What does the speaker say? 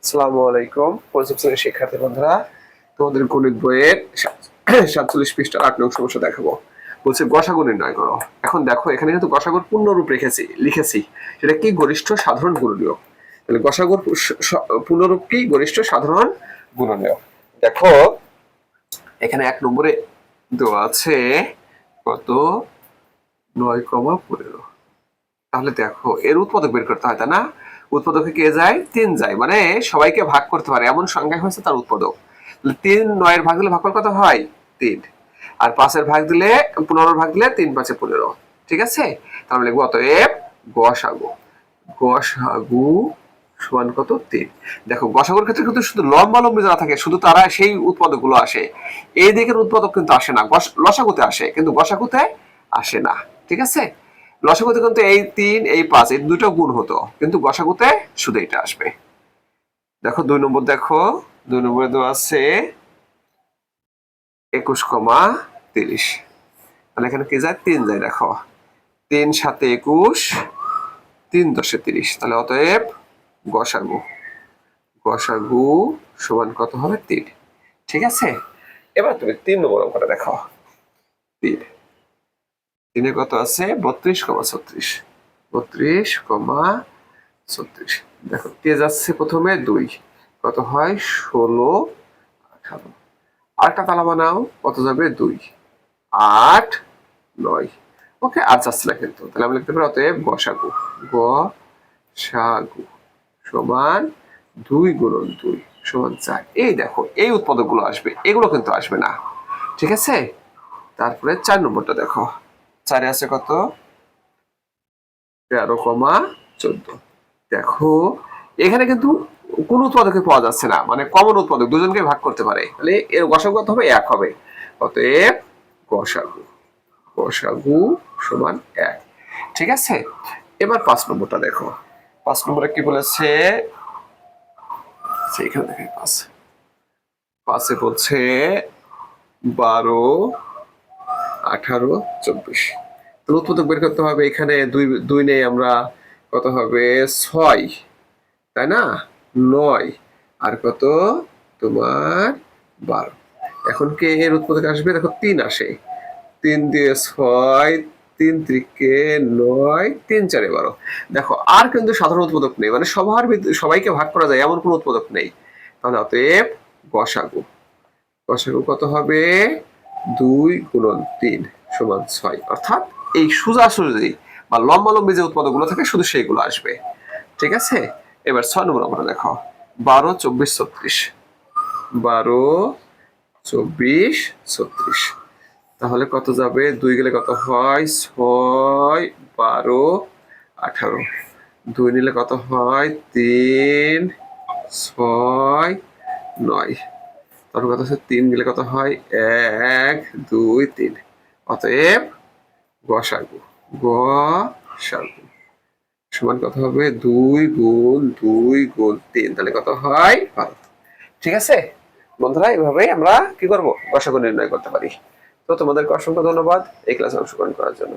আসসালামু আলাইকুম পঞ্চম শ্রেণীর শিক্ষার্থী বন্ধুরা, তোমাদের গণিত বইয়ের 47 পৃষ্ঠার 8 নং সমস্যা দেখাবো। বলছে গসাগু নির্ণয় করো। এখন দেখো এখানে কিন্তু গসাগুর পূর্ণরূপ লিখেছি, সেটা কি? গরিষ্ঠ সাধারণ গুণনীয়ক। তাহলে গসাগুর পূর্ণরূপ কি? গরিষ্ঠ সাধারণ গুণনীয়ক। দেখো এখানে 1 নম্বরে দেওয়া আছে কত? 9,15। তাহলে দেখো এর উৎপাদক বের করতে হয়, তাই না? উৎপাদকে কে যায়? 3 যায়, মানে সবাইকে ভাগ করতে পারে এমন সংখ্যা হয়েছে তার উৎপাদক। 3 9 ভাগ দিলে ভাগফল কত হয়? 3। আর 5 ভাগ দিলে 15 ভাগ দিলে 3 5 15। ঠিক আছে, তাহলে লিখবো অতএব গসাগু। গসাগু সমান কত? 3। দেখো গসাগুর ক্ষেত্রে কিন্তু শুধু লম্বালম্বী যারা থাকে শুধু তারা সেই উৎপাদক গুলো আসে, এই দিকের উৎপাদক কিন্তু আসে না। লসাগুতে আসে কিন্তু গসাগুতে আসে না। ঠিক আছে, লসাগুতে কিন্তু এই 3 এই 5 এই দুটো গুণ হতো, কিন্তু গসাগুতে শুধু এটা আসবে। দেখো 2 নম্বর, দেখো 2 নম্বরে দেওয়া আছে 21,30। তাহলে এখানে কি যায়? 3 যায়। দেখো 3 7 21, 3 10 30। তাহলে অতএব গসাগু গসাগু সমান কত হবে? 3। ঠিক আছে, এবার তুমি 3 নম্বর অঙ্কটা দেখো। 3 3 কত আছে? 32,36। 32,36। দেখো কে যাচ্ছে প্রথমে? 2। কত হয়? 16 18। আরেকটা তালা বানাও, কত যাবে? 2 8 9। ওকে, আর যাচ্ছে না কিন্তু। তাহলে আমরা লিখতে পারি অতএব গসাগু গসাগু সমান 2 গুণন 2 সমান 4। এই দেখো এই উৎপাদক গুলো আসবে, এগুলো কিন্তু আসবে না। ঠিক আছে, তারপরে 4 নম্বরটা দেখো। 4 আছে কত? 13,14। দেখো এখানে কিন্তু কোন উৎপাদকে পাওয়া যাচ্ছে না, মানে কমন উৎপাদক দুজনকে ভাগ করতে পারে। তাহলে এর গসাগু কত হবে? 1 হবে। অতএব গসাগু গসাগু সমান 1। ঠিক আছে, এবার 5 নম্বরটা দেখো। 5 নম্বরে কি বলেছে? সেইখানে দেখে 5 বলছে 12 18 24। তো উৎপাদক বের করতে হবে। এখানে 2 নেই, আমরা কত হবে? 6, তাই না? 9 আর কত তোমার 12। এখন কে এর উৎপাদক আসবে? দেখো 3 আসে। 3 দিয়ে 6, 3 3 9, 3 4 12। দেখো আর কিন্তু সাধারণ উৎপাদক নেই, মানে সবাইকে ভাগ করা যায় এমন কোন উৎপাদক নেই। তাহলে অতএব গসাগু গসাগু কত হবে? 2 গুণন 3 সমান 6। অর্থাৎ এই সোজাসুজি বা লম্বালম্বী যে উৎপাদকগুলো থাকে শুধু সেইগুলো আসবে। ঠিক আছে, এবার 6 নম্বর আমরা দেখো। 12 24 36। 12 24 36। তাহলে কত যাবে? 2 গেলে কত হয়? 6 12 18। 2 নিলে কত হয়? 3 6 9। তারপর কত হচ্ছে? 3 গেলে কত হয়? 1 2 3। অতএব গসাগু গসাগু সমান কত হবে? 2 গুণ 2 গুণ 3। তাহলে কত হয়? 12। ঠিক আছে বন্ধুরা, এভাবেই আমরা কি করব? গসাগু নির্ণয় করতে পারি। তো তোমাদেরকে অসংখ্য ধন্যবাদ এই ক্লাসে অংশগ্রহণ করার জন্য।